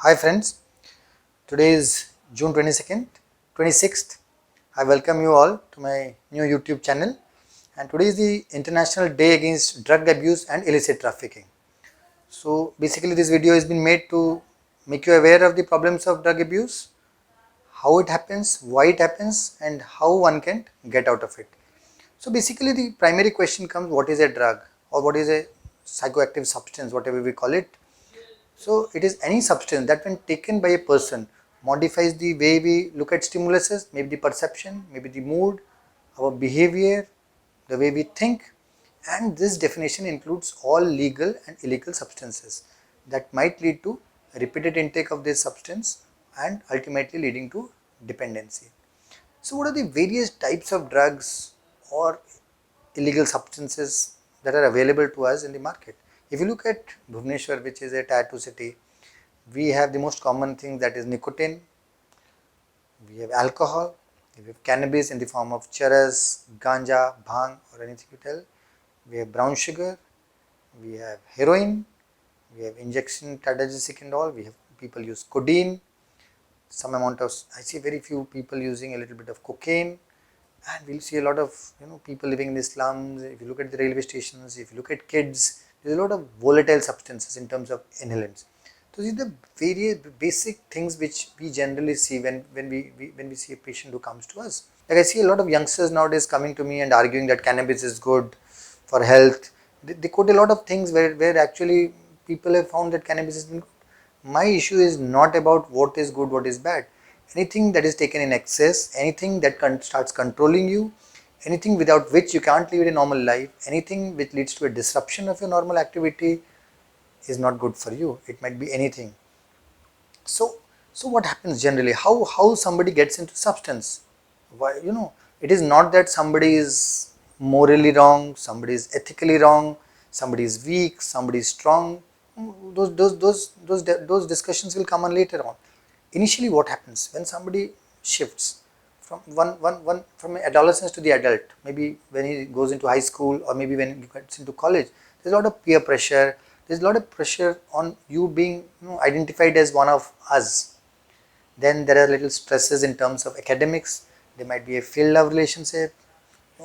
Hi friends, today is June 22nd, 26th. I welcome you all to my new YouTube channel, and today is the International Day Against Drug Abuse and Illicit Trafficking. So basically this video has been made to make you aware of the problems of drug abuse, how it happens, why it happens, and how one can get out of it. So basically the primary question comes, what is a drug or what is a psychoactive substance, whatever we call it. So it is any substance that when taken by a person modifies the way we look at stimuluses, maybe the perception, maybe the mood, our behavior, the way we think, and this definition includes all legal and illegal substances that might lead to repeated intake of this substance and ultimately leading to dependency. So what are the various types of drugs or illegal substances that are available to us in the market? If you look at Bhubaneswar, which is a tier 2 city, we have the most common thing, that is nicotine, we have alcohol, we have cannabis in the form of charas, ganja, bhang or anything you tell, we have brown sugar, we have heroin, we have injection tadalgesic and all, we have people use codeine, some amount of, I see very few people using a little bit of cocaine, and we'll see a lot of people living in the slums. If you look at the railway stations, if you look at kids, there's a lot of volatile substances in terms of inhalants. So these are the various basic things which we generally see when we see a patient who comes to us. Like I see a lot of youngsters nowadays coming to me and arguing that cannabis is good for health. They quote a lot of things where actually people have found that cannabis is good. My issue is not about what is good, what is bad. Anything that is taken in excess, anything that starts controlling you, anything without which you can't live a normal life, anything which leads to a disruption of your normal activity is not good for you. It might be anything. So, so what happens generally? How somebody gets into substance? Why, it is not that somebody is morally wrong, somebody is ethically wrong, somebody is weak, somebody is strong. Those discussions will come on later on. Initially, what happens when somebody shifts from one from adolescence to the adult, maybe when he goes into high school or maybe when he gets into college, there's a lot of peer pressure. There's a lot of pressure on you being identified as one of us. Then there are little stresses in terms of academics. There might be a failed love relationship.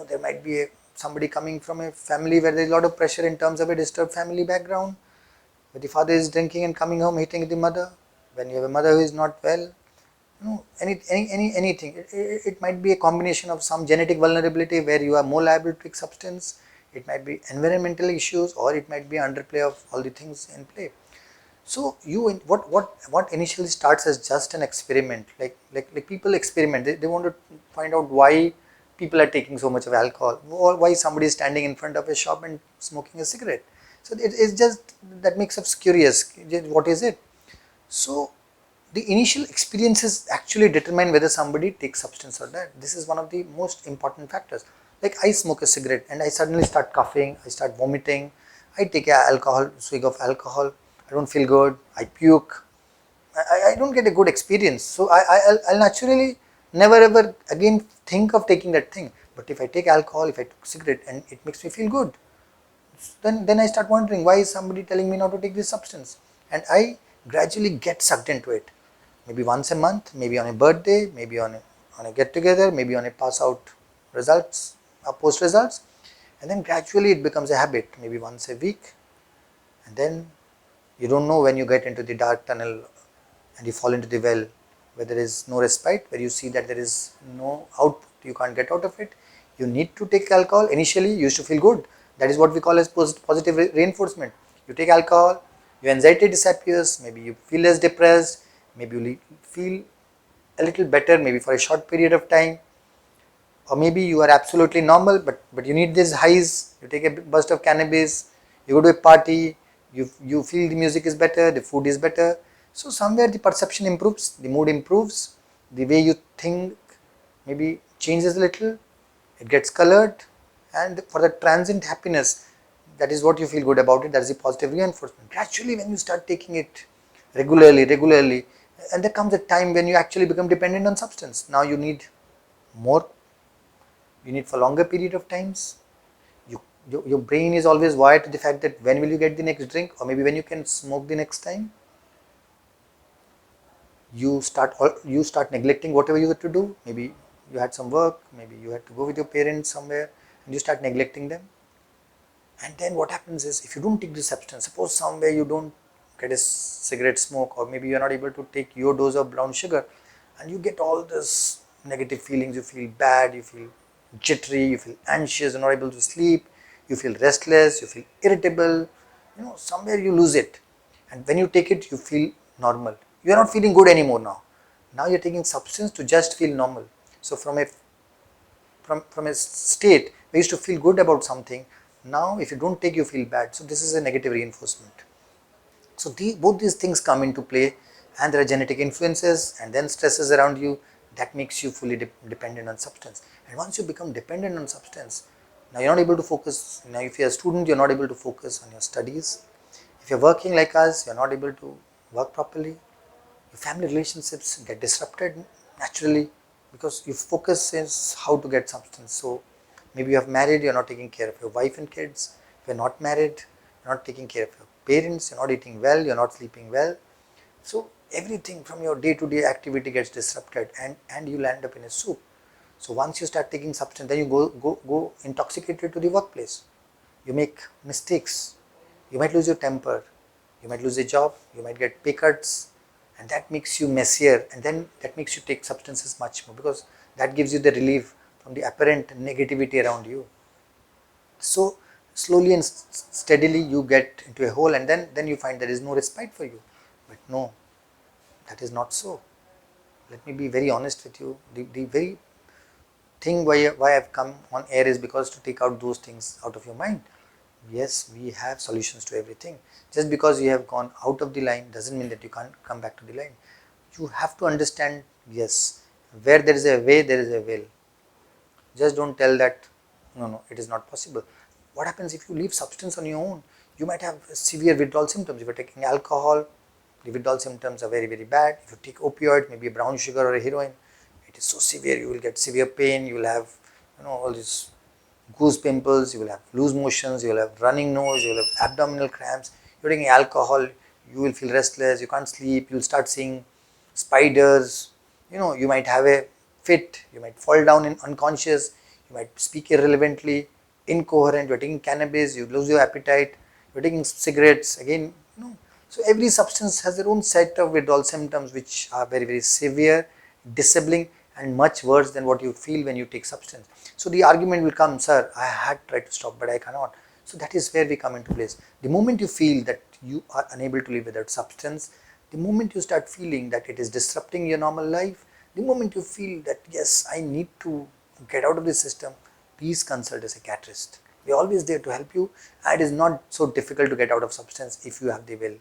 There might be somebody coming from a family where there's a lot of pressure in terms of a disturbed family background, where the father is drinking and coming home hitting the mother. When you have a mother who is not well, anything. It might be a combination of some genetic vulnerability where you are more liable to take substance. It might be environmental issues, or it might be underplay of all the things in play. So what initially starts as just an experiment, like people experiment. They want to find out why people are taking so much of alcohol, or why somebody is standing in front of a shop and smoking a cigarette. So it's just that makes us curious. What is it? So the initial experiences actually determine whether somebody takes substance or not. This is one of the most important factors. Like I smoke a cigarette and I suddenly start coughing, I start vomiting, I take a swig of alcohol, I don't feel good, I puke, I don't get a good experience. So I'll naturally never ever again think of taking that thing. But if I take alcohol, if I take cigarette and it makes me feel good, then I start wondering, why is somebody telling me not to take this substance? And I gradually get sucked into it. Maybe once a month, maybe on a birthday, maybe on a get together, maybe on a pass out results or post results, and then gradually it becomes a habit, maybe once a week, and then you don't know when you get into the dark tunnel and you fall into the well where there is no respite, where you see that there is no output, you can't get out of it. You need to take alcohol. Initially you used to feel good. That is what we call as positive reinforcement. You take alcohol, your anxiety disappears, maybe you feel less depressed, maybe you feel a little better, maybe for a short period of time, or maybe you are absolutely normal, but you need these highs. You take a burst of cannabis, you go to a party, you feel the music is better, the food is better. So somewhere the perception improves, the mood improves, the way you think maybe changes a little, it gets colored, and for the transient happiness, that is what you feel good about it. That is the positive reinforcement. Gradually, when you start taking it regularly, and there comes a time when you actually become dependent on substance. Now you need more, you need for longer period of times. Your brain is always wired to the fact that when will you get the next drink, or maybe when you can smoke the next time. you start neglecting whatever you had to do. Maybe you had some work, maybe you had to go with your parents somewhere, and you start neglecting them. And then what happens is, if you don't take this substance, suppose somewhere you don't get a cigarette smoke, or maybe you are not able to take your dose of brown sugar, and you get all this negative feelings. You feel bad, you feel jittery, you feel anxious, you're not able to sleep, you feel restless, you feel irritable. Somewhere you lose it. And when you take it, you feel normal. You are not feeling good anymore now. Now you're taking substance to just feel normal. So from a state where you used to feel good about something, now if you don't take, you feel bad. So this is a negative reinforcement. So both these things come into play, and there are genetic influences and then stresses around you that makes you fully dependent on substance. And once you become dependent on substance, now you're not able to focus. Now if you're a student, you're not able to focus on your studies. If you're working like us, you're not able to work properly. Your family relationships get disrupted naturally, because your focus is how to get substance. So maybe you have married, you're not taking care of your wife and kids. If you're not married, you're not taking care of your parents, you're not eating well, you're not sleeping well. So everything from your day-to-day activity gets disrupted, and you'll end up in a soup. So once you start taking substance, then you go intoxicated to the workplace. You make mistakes. You might lose your temper. You might lose a job. You might get pay cuts, and that makes you messier. And then that makes you take substances much more, because that gives you the relief from the apparent negativity around you. So slowly and steadily you get into a hole, and then you find there is no respite for you. But no, that is not so. Let me be very honest with you. The very thing why I've come on air is because to take out those things out of your mind. Yes, we have solutions to everything. Just because you have gone out of the line doesn't mean that you can't come back to the line. You have to understand, yes, where there is a way, there is a will. Just don't tell that, no, it is not possible. What happens if you leave substance on your own? You might have severe withdrawal symptoms. If you're taking alcohol, the withdrawal symptoms are very, very bad. If you take opioid, maybe a brown sugar or a heroin, it is so severe. You will get severe pain. You will have, all these goose pimples. You will have loose motions. You will have running nose. You will have abdominal cramps. You're taking alcohol. You will feel restless. You can't sleep. You will start seeing spiders. You might have a fit. You might fall down in unconscious. You might speak irrelevantly, incoherent. You're taking cannabis. You lose your appetite. You're taking cigarettes again. So every substance has their own set of withdrawal symptoms, which are very, very severe, disabling, and much worse than what you feel when you take substance. So the argument will come, sir, I had tried to stop, but I cannot. So that is where we come into place. The moment you feel that you are unable to live without substance, the moment you start feeling that it is disrupting your normal life, the moment you feel that, yes, I need to get out of this system, please consult a psychiatrist. We are always there to help you, and it is not so difficult to get out of substance if you have the will,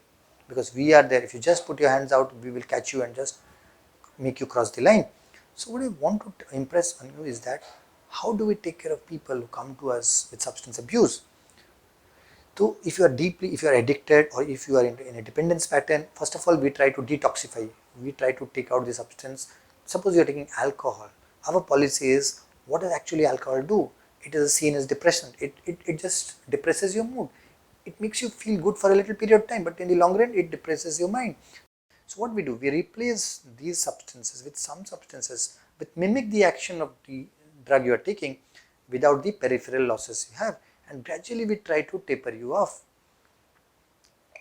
because we are there. If you just put your hands out, we will catch you and just make you cross the line. So what I want to impress on you is that how do we take care of people who come to us with substance abuse? So if you are addicted, or if you are in a dependence pattern, first of all, we try to detoxify. We try to take out the substance. Suppose you are taking alcohol. Our policy is, what does actually alcohol do? It is seen as depression. It just depresses your mood. It makes you feel good for a little period of time, but in the long run, it depresses your mind. So what we do, we replace these substances with some substances which mimic the action of the drug you are taking without the peripheral losses you have, and gradually we try to taper you off.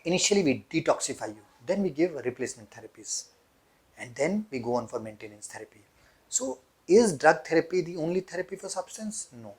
Initially we detoxify you, then we give replacement therapies, and then we go on for maintenance therapy. So is drug therapy the only therapy for substance? No.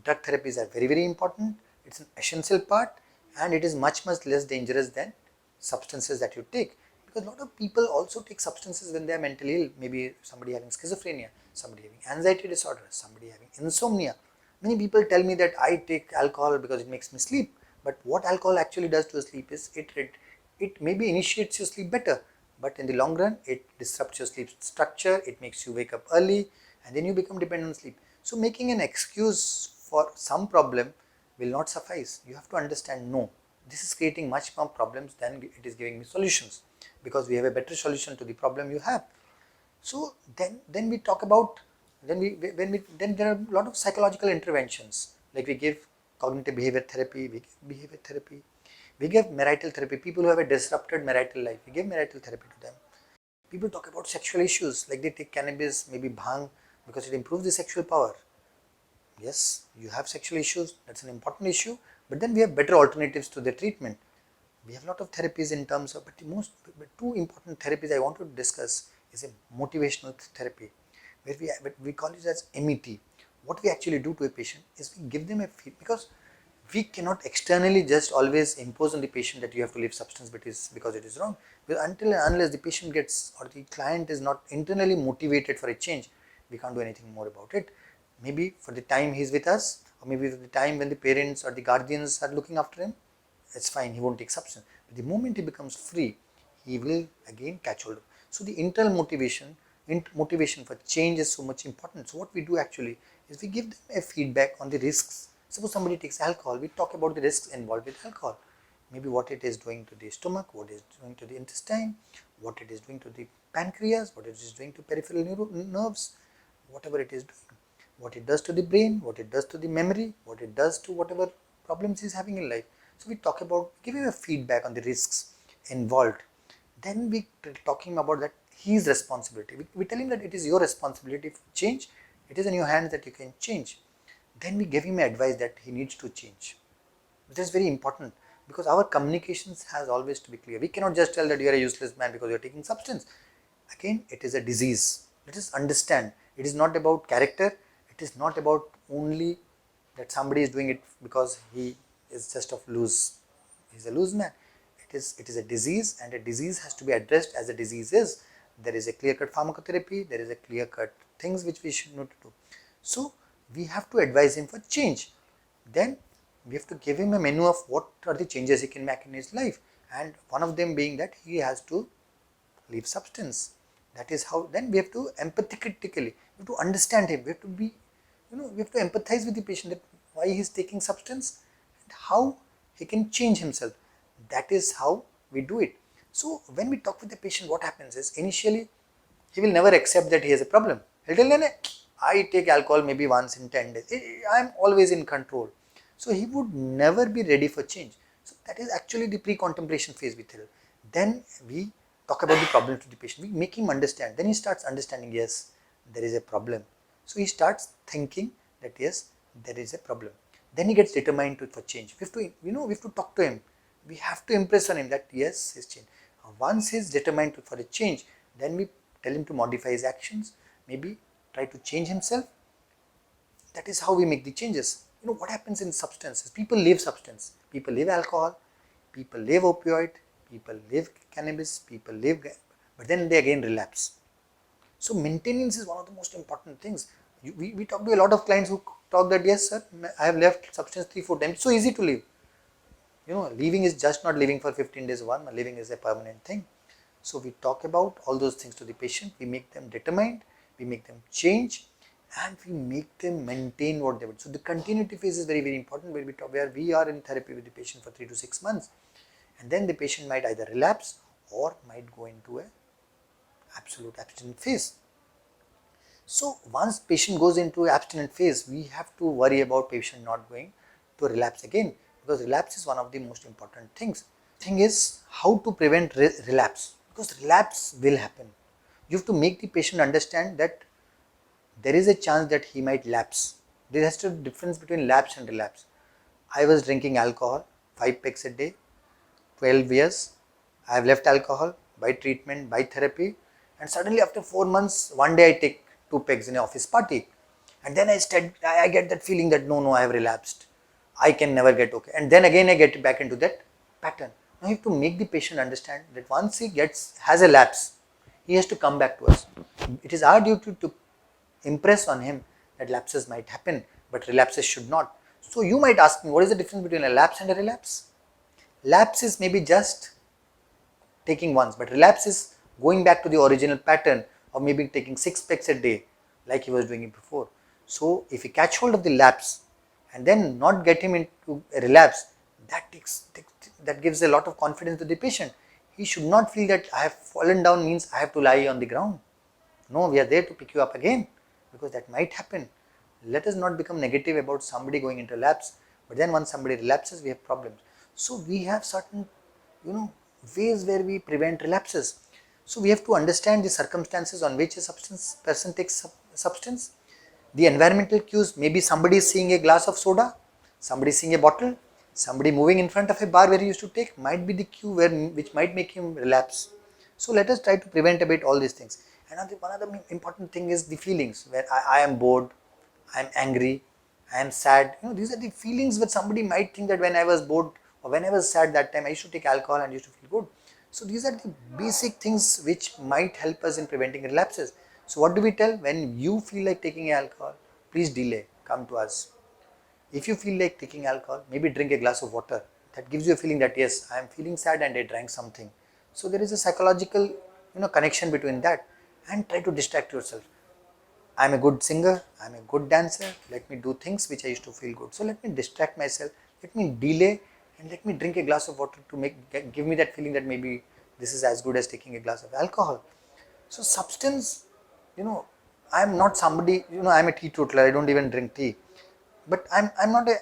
Drug therapies are very, very important. It's an essential part, and it is much, much less dangerous than substances that you take. Because a lot of people also take substances when they are mentally ill. Maybe somebody having schizophrenia, somebody having anxiety disorder, somebody having insomnia. Many people tell me that I take alcohol because it makes me sleep. But what alcohol actually does to sleep is it maybe initiates your sleep better, but in the long run it disrupts your sleep structure. It makes you wake up early, and then you become dependent on sleep. So making an excuse for some problem will not suffice. You have to understand, no, this is creating much more problems than it is giving me solutions, because we have a better solution to the problem you have. So then we talk about, then there are a lot of psychological interventions, like we give cognitive behavior therapy, we give behavior therapy, we give marital therapy. People who have a disrupted marital life, we give marital therapy to them. People talk about sexual issues, like they take cannabis, maybe bhang, because it improves the sexual power. Yes, you have sexual issues, that's an important issue, but then we have better alternatives to the treatment. We have a lot of therapies in terms of, but two important therapies I want to discuss is a motivational therapy, where we call it as MET. What we actually do to a patient is we give them a feed, because we cannot externally just always impose on the patient that you have to leave substance because it is wrong. Because until and unless the patient gets, or the client is not internally motivated for a change, we can't do anything more about it. Maybe for the time he is with us, or maybe for the time when the parents or the guardians are looking after him, it's fine, he won't take substance. But the moment he becomes free, he will again catch hold of. So the internal motivation for change is so much important. So what we do actually is we give them a feedback on the risks. Suppose somebody takes alcohol, we talk about the risks involved with alcohol. Maybe what it is doing to the stomach, what it is doing to the intestine, what it is doing to the pancreas, what it is doing to peripheral nerves, whatever it is doing, what it does to the brain, what it does to the memory, what it does to whatever problems he's having in life. So we talk about, give him a feedback on the risks involved. Then we talking about that his responsibility. We tell him that it is your responsibility to change. It is in your hands that you can change. Then we give him advice that he needs to change. This is very important, because our communications has always to be clear. We cannot just tell that you are a useless man because you are taking substance. Again, it is a disease. Let us understand. It is not about character. It is not about only that somebody is doing it because he is just of loose. He is a loose man. It is a disease, and a disease has to be addressed as a disease is. There is a clear-cut pharmacotherapy. There is a clear-cut things which we should know to do. So we have to advise him for change. Then we have to give him a menu of what are the changes he can make in his life, and one of them being that he has to leave substance. That is how. Then we have to empathetically, we have to understand him. We have to be, we have to empathize with the patient, that why he is taking substance and how he can change himself. That is how we do it. So when we talk with the patient, what happens is, initially he will never accept that he has a problem. He'll tell me, I take alcohol maybe once in 10 days. I am always in control. So he would never be ready for change. So that is actually the pre-contemplation phase we tell. Then we talk about the problem to the patient. We make him understand. Then he starts understanding, yes, there is a problem. So he starts thinking that yes, there is a problem. Then he gets determined for change. We have to, we have to talk to him. We have to impress on him that yes, he's changed. Once he's determined for a change, then we tell him to modify his actions, maybe try to change himself. That is how we make the changes. What happens in substances? People leave substance. People leave alcohol. People leave opioid. People leave cannabis. People leave, but then they again relapse. So maintenance is one of the most important things. We talk to a lot of clients who talk that yes sir, I have left substance 3-4 times. It's so easy to leave. Leaving is just not leaving for 15 days or leaving is a permanent thing. So we talk about all those things to the patient. We make them determined. We make them change, and we make them maintain what they would. So the continuity phase is very, very important, where we are in therapy with the patient for 3 to 6 months, and then the patient might either relapse or might go into a absolute abstinent phase. So once patient goes into abstinent phase, we have to worry about patient not going to relapse again, because relapse is one of the most important things. Thing is how to prevent relapse, because relapse will happen. You have to make the patient understand that there is a chance that he might lapse. There is a difference between lapse and relapse. I was drinking alcohol 5 packs a day, 12 years. I have left alcohol by treatment, by therapy, and suddenly after 4 months, one day I take 2 packs in an office party, and then I get that feeling that no, I have relapsed. I can never get okay, and then again I get back into that pattern. Now you have to make the patient understand that once he has a lapse, he has to come back to us. It is our duty to impress on him that lapses might happen, but relapses should not. So you might ask me, what is the difference between a lapse and a relapse? Lapse is maybe just taking once, but relapse is going back to the original pattern of maybe taking 6 packs a day like he was doing it before. So if we catch hold of the lapse and then not get him into a relapse, that gives a lot of confidence to the patient. He should not feel that I have fallen down means I have to lie on the ground. No, we are there to pick you up again, because that might happen. Let us not become negative about somebody going into relapse, but then once somebody relapses, we have problems. So we have certain, ways where we prevent relapses. So we have to understand the circumstances on which a person takes substance. The environmental cues, maybe somebody is seeing a glass of soda, somebody is seeing a bottle, somebody moving in front of a bar where he used to take, might be the cue which might make him relapse. So let us try to prevent a bit all these things. One other important thing is the feelings, where I am bored, I am angry, I am sad. These are the feelings that somebody might think that when I was bored or when I was sad that time I used to take alcohol and used to feel good. So these are the basic things which might help us in preventing relapses. So what do we tell? When you feel like taking alcohol, please delay, come to us. If you feel like taking alcohol, maybe drink a glass of water. That gives you a feeling that yes, I am feeling sad and I drank something. So there is a psychological connection between that, and try to distract yourself. I am a good singer, I am a good dancer, let me do things which I used to feel good. So let me distract myself, let me delay, and let me drink a glass of water to give me that feeling that maybe this is as good as taking a glass of alcohol. So substance, I am not somebody, I am a teetotaler, I don't even drink tea. But I'm not a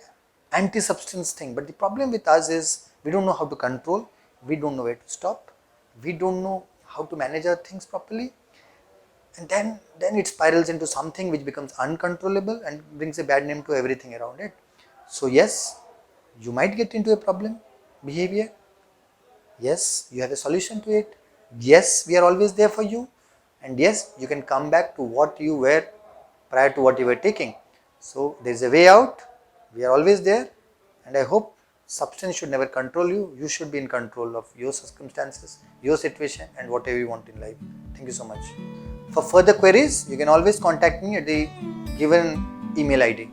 anti-substance thing. But the problem with us is we don't know how to control, we don't know where to stop, we don't know how to manage our things properly. And then it spirals into something which becomes uncontrollable and brings a bad name to everything around it. So yes, you might get into a problem behavior. Yes, you have a solution to it. Yes, we are always there for you. And yes, you can come back to what you were prior to what you were taking. So there is a way out. We are always there. And I hope substance should never control you. You should be in control of your circumstances, your situation, and whatever you want in life. Thank you so much. For further queries, you can always contact me at the given email ID.